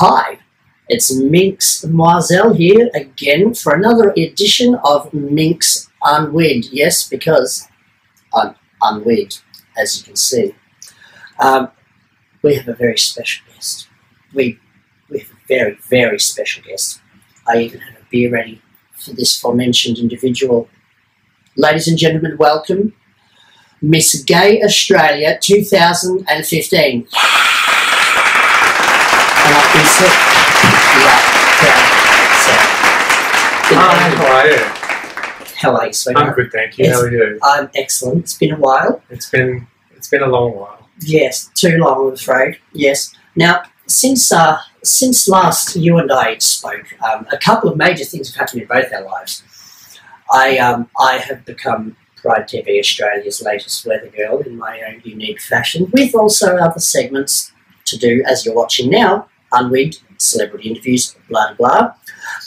Hi, it's Minx Mwahzelle here again for another edition of Minx Unwigged. Yes, because I'm unwigged, as you can see. We have a very special guest. We have a very, very special guest. I even had a beer ready for this aforementioned individual. Ladies and gentlemen, welcome Miss Gay Australia 2015. And I've been sick. Hi, how are you? How are you, sweetheart? I'm good, thank you. How are you? I'm excellent. It's been a while. It's been a long while. Yes, too long, I'm afraid. Yes. Now, since last you and I spoke, a couple of major things have happened in both our lives. I have become Pride TV Australia's latest weather girl in my own unique fashion, with also other segments to do, as you're watching now, Unwigged, celebrity interviews, blah, blah,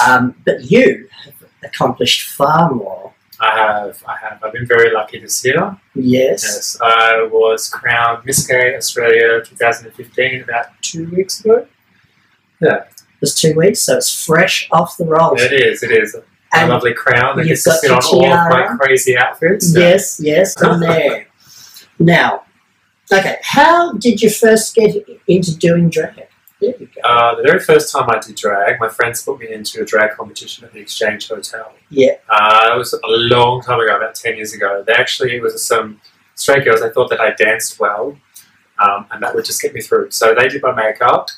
blah. But you have accomplished far more. I have. I've been very lucky this year. Yes. Yes, I was crowned Miss Gay Australia 2015 about 2 weeks ago. Yeah. It was 2 weeks, so it's fresh off the rolls. It is. A lovely crown that gets to sit on all of my crazy outfits. Yes, and there. Now, okay, how did you first get into doing drag? There you go. The very first time I did drag, my friends put me into a drag competition at the Exchange Hotel. Yeah. It was a long time ago, about 10 years ago. It was some straight girls. I thought that I danced well, and that would just get me through. So they did my makeup.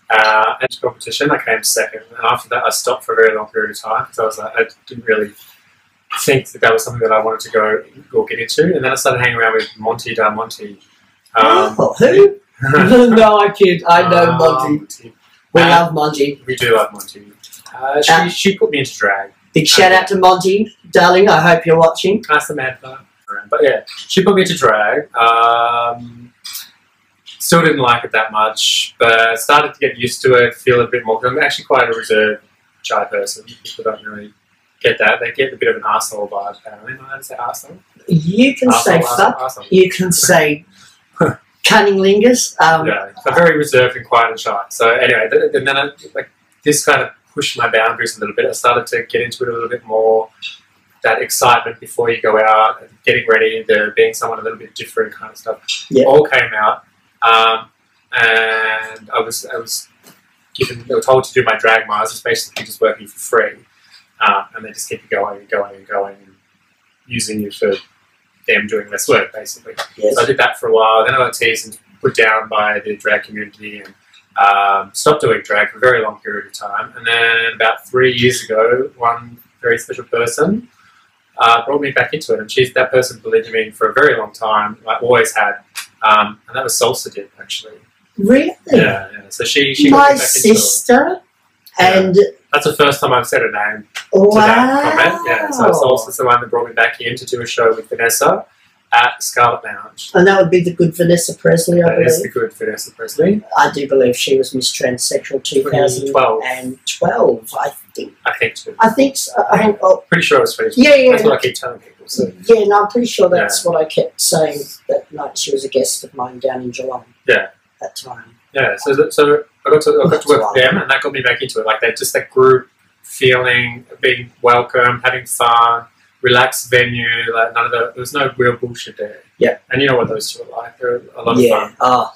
At the competition, I came second. And after that, I stopped for a very long period of time because I didn't really think that was something that I wanted to go or get into. And then I started hanging around with Monty Da Monty. Who? No, I kid. I know Monty. We love Monty. We do love Monty. She put me into drag. Big shout out to Monty, darling. I hope you're watching. That's the mad part. But yeah, she put me into drag. Still didn't like it that much, but started to get used to it, feel a bit more. I'm actually quite a reserved, shy person. People don't really get that. They get a bit of an arsehole vibe, apparently. Know how to say arsehole? You can say fuck. Arsehole. You can say cunninglingers. Yeah, I'm very reserved and quiet and shy. So anyway, and then this kind of pushed my boundaries a little bit. I started to get into it a little bit more. That excitement before you go out, getting ready, being someone a little bit different kind of stuff, all came out. And I was they were told to do my drag miles. It's basically just working for free, and they just keep you going and going and going, and using you for them doing less work, basically. Yes. So I did that for a while. Then I got teased and put down by the drag community, and stopped doing drag for a very long period of time. And then about 3 years ago, one very special person brought me back into it, and that person believed in me for a very long time. I always had. And that was Salsa did, actually. Really? Yeah. So she got my me back sister, into it. and that's the first time I've said a name wow. to that comment. Yeah. So Salsa's the one that brought me back in to do a show with Vanessa at Scarlet Lounge. And that would be the good Vanessa Presley, I believe. That is the good Vanessa Presley. I do believe she was Miss Transsexual 2012, I think. I think too. I think so. Pretty sure it was 2012. Yeah. That's what I keep telling people. So. Yeah, no, I'm pretty sure that's what I kept saying that night. She was a guest of mine down in Geelong. Yeah. That time. Yeah. So I got to work with them, and that got me back into it. Like just that group feeling, being welcome, having fun. Relaxed venue, like there was no real bullshit there. Yeah. And you know what those two are like. They're a lot of fun. Oh,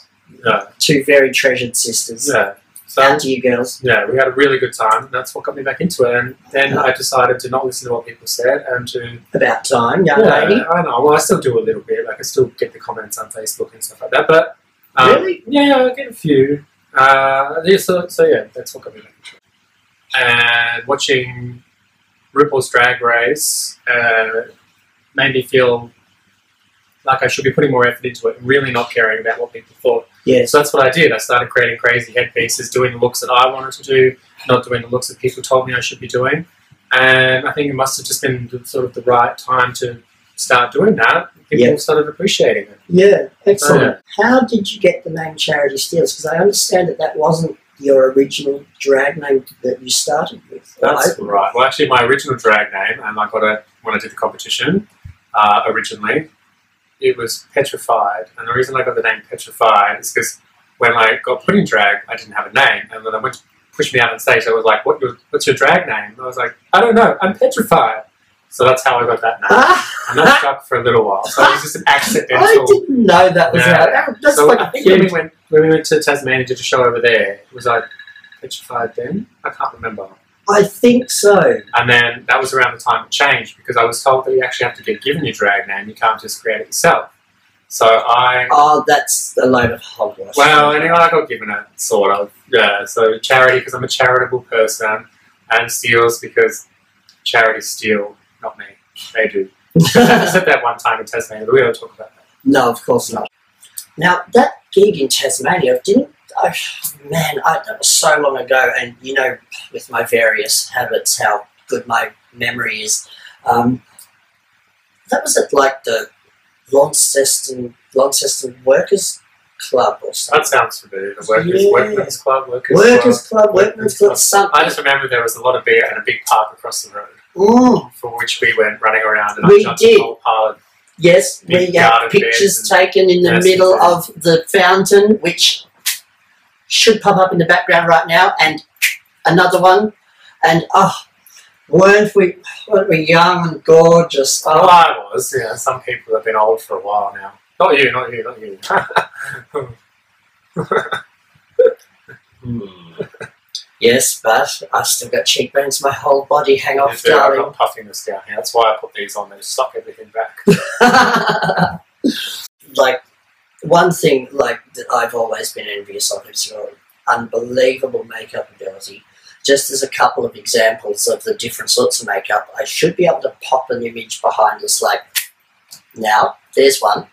two very treasured sisters. Yeah. So, out to you girls. Yeah, we had a really good time, and that's what got me back into it. And then I decided to not listen to what people said and to... About time, young lady. I know. Well, I still do a little bit. Like, I still get the comments on Facebook and stuff like that. But really? Yeah, I get a few. So yeah, that's what got me back into it. And watching RuPaul's Drag Race made me feel like I should be putting more effort into it and really not caring about what people thought. Yes. So that's what I did. I started creating crazy headpieces, doing the looks that I wanted to do, not doing the looks that people told me I should be doing. And I think it must have just been sort of the right time to start doing that. People started appreciating it. Yeah, excellent. How did you get the name Charity Steals? Because I understand that wasn't your original drag name that you started with. That's right. Well, actually, my original drag name, and I got it when I did the competition originally, it was Petrified. And the reason I got the name Petrified is because when I got put in drag, I didn't have a name, and then I went to push me out on stage. I was like, what's your drag name? And I was like, I don't know, I'm petrified. So that's how I got that name. And that stuck for a little while. So it was just an accidental. I didn't know that was how. That's so like I think when we went to Tasmania, did a show over there, was I petrified then? I can't remember. I think so. And then that was around the time it changed, because I was told that you actually have to get given your drag name. You can't just create it yourself. So I... Oh, that's a load of hogwash. Well, anyway, I got given it, sort of. Yeah, so charity, because I'm a charitable person, and steals because charities steal, not me. They do. I said that one time in Tasmania, but we don't talk about that. No, of course not. Now, that gig in Tasmania, that was so long ago, and you know, with my various habits, how good my memory is. That was at like the Launceston Workers Club or something. That sounds familiar. The Workmen's Club, Workmen's Club, something. I just remember there was a lot of beer and a big park across the road, for which we went running around. And we I jumped did. the whole pile. Yes, we had pictures taken in the middle of the fountain, which should pop up in the background right now, and another one, and weren't we young and gorgeous? Oh, well, I was. Yeah, some people have been old for a while now. Not you. Yes, but I've still got cheekbones. My whole body hang off, darling. I'm not puffing this down here. That's why I put these on. They suck everything back. Like, one thing like that I've always been envious of is your unbelievable makeup ability. Just as a couple of examples of the different sorts of makeup, I should be able to pop an image behind us. Like, now, there's one.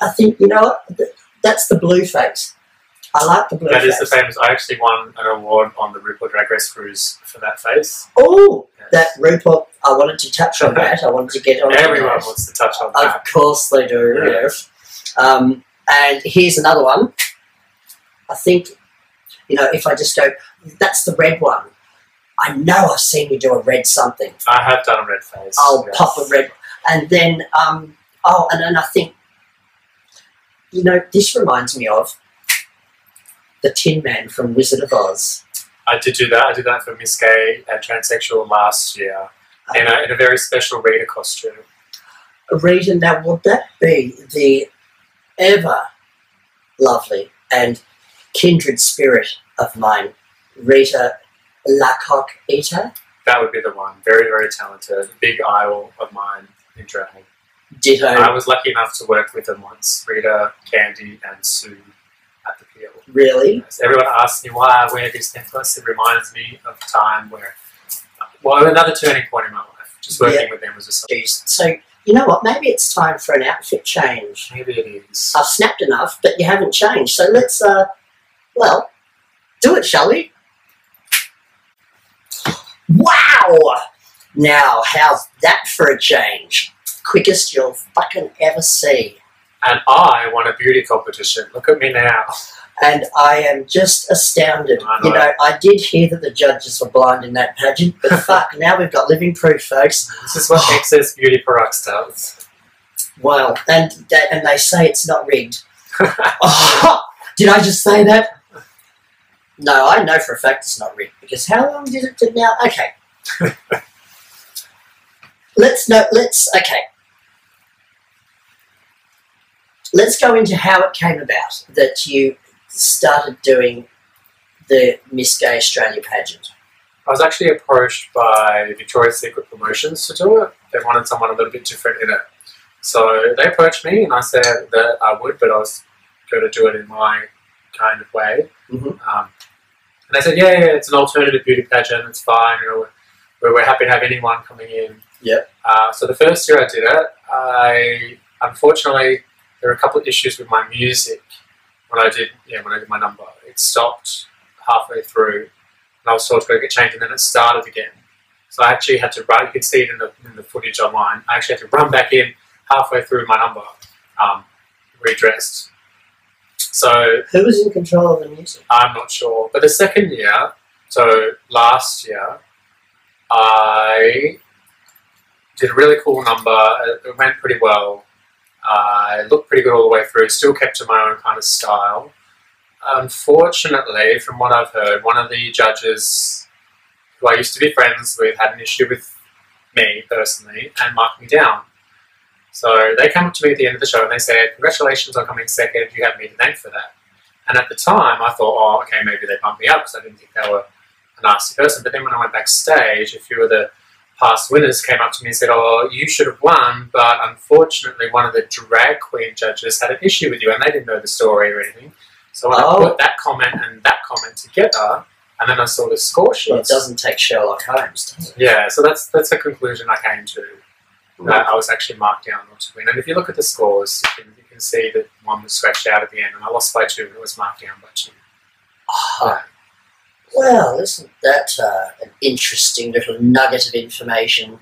I think, you know what? That's the blue face. I like the blue face. That is the famous. I actually won an award on the RuPaul Drag Race cruise for that face. Oh, yes. That RuPaul. I wanted to touch on that. I wanted to get on. Everyone wants to touch on that. Of course they do. Yeah. Yes. And here's another one. I think, you know, if I just go, that's the red one. I know I've seen you do a red something. I have done a red face. I'll pop a red, and then and then I think, you know, this reminds me of the Tin Man from Wizard of Oz. I did do that. I did that for Miss Gay and Transsexual last year in a very special Rita costume. Rita, now would that be the ever lovely and kindred spirit of mine, Rita Lacock Eater? That would be the one. Very, very talented. Big idol of mine in drag. Ditto. I was lucky enough to work with them once. Rita, Candy, and Sue at the Peel. Really? Yes. Everyone asks me why I wear this necklace. It reminds me of a time where, another turning point in my life. Just working with them was just so, you know what? Maybe it's time for an outfit change. Maybe it is. I've snapped enough, but you haven't changed. So let's, do it, shall we? Wow! Now, how's that for a change? Quickest you'll fucking ever see. And I won a beauty competition. Look at me now. And I am just astounded. You know, I did hear that the judges were blind in that pageant, but fuck, now we've got living proof, folks. This is what excess beauty products does. Well, and they say it's not rigged. Oh, did I just say that? No, I know for a fact it's not rigged, because how long did it take now? Okay. Let's go into how it came about that you started doing the Miss Gay Australia pageant. I was actually approached by Victoria's Secret Promotions to do it. They wanted someone a little bit different in it. So they approached me and I said that I would, but I was going to do it in my kind of way. Mm-hmm. And they said, yeah, it's an alternative beauty pageant, it's fine, you know, we're happy to have anyone coming in. Yep. So the first year I did it, unfortunately, there were a couple of issues with my music when I did my number. It stopped halfway through, and I was told to go get changed, and then it started again. So I actually had to run. You can see it in the footage online. I actually had to run back in halfway through my number, redressed. So who was in control of the music? I'm not sure. But the second year, so last year, I did a really cool number. It went pretty well. I looked pretty good all the way through, still kept to my own kind of style. Unfortunately, from what I've heard, one of the judges who I used to be friends with had an issue with me personally and marked me down. So they came up to me at the end of the show and they said, "Congratulations on coming second, you have me to thank for that." And at the time I thought, oh, okay, maybe they bumped me up because I didn't think they were a nasty person. But then when I went backstage, a few of the past winners came up to me and said, "Oh, you should have won, but unfortunately one of the drag queen judges had an issue with you," and they didn't know the story or anything. So when I put that comment and that comment together, and then I saw the score sheets. Well, it doesn't take Sherlock Holmes, does it? Yeah, so that's a conclusion I came to. That I was actually marked down not to win. And if you look at the scores, you can see that one was scratched out at the end, and I lost by 2, and it was marked down by 2. Oh. Well, isn't that an interesting little nugget of information?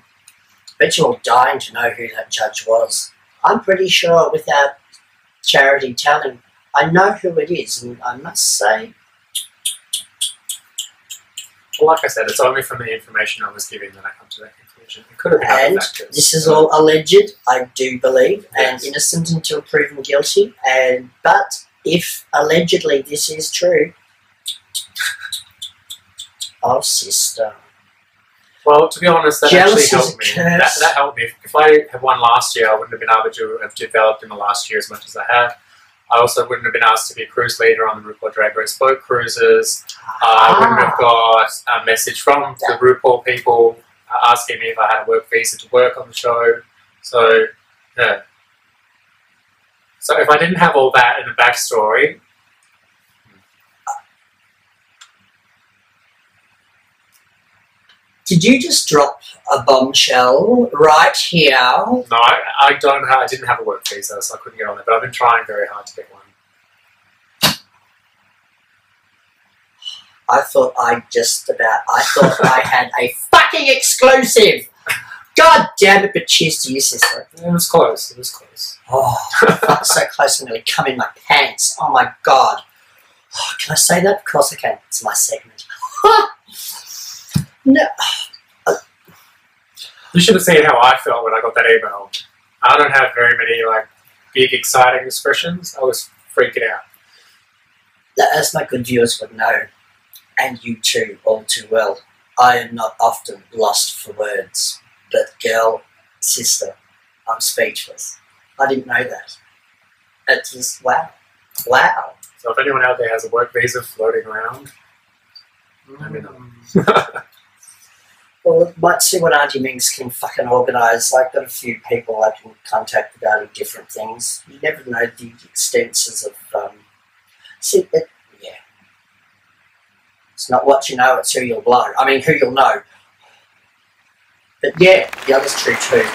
Bet you're all dying to know who that judge was. I'm pretty sure without Charity telling, I know who it is, and I must say... Well, like I said, it's only from the information I was given that I come to that conclusion. It could have been other factors. This is all alleged, I do believe, and innocent until proven guilty. But if allegedly this is true... Oh, sister. Well, to be honest, that Jealous actually helped me. That helped me. If I had won last year, I wouldn't have been able to have developed in the last year as much as I have. I also wouldn't have been asked to be a cruise leader on the RuPaul Drag Race boat cruises. I wouldn't have got a message from the RuPaul people asking me if I had a work visa to work on the show. So, yeah. So if I didn't have all that in the backstory... Did you just drop a bombshell right here? No, I didn't have a work visa, so I couldn't get on it, but I've been trying very hard to get one. I thought I had a fucking exclusive! God damn it, but cheers to you, sister. It was close, it was close. Oh, fuck, so close I'm going to come in my pants. Oh my god. Oh, can I say that? Of course I can. It's my segment. No. You should have seen how I felt when I got that email. I don't have very many, big, exciting expressions. I was freaking out. As my good viewers would know, and you too, all too well, I am not often lost for words. But girl, sister, I'm speechless. I didn't know that. It's just, wow. Wow. So if anyone out there has a work visa floating around, let me know. Well, might see what Auntie Minx can fucking organise. I've got a few people I can contact regarding different things. You never know the extenses of... yeah. It's not what you know, it's who you'll blow. I mean, who you'll know. But yeah, the other's true too.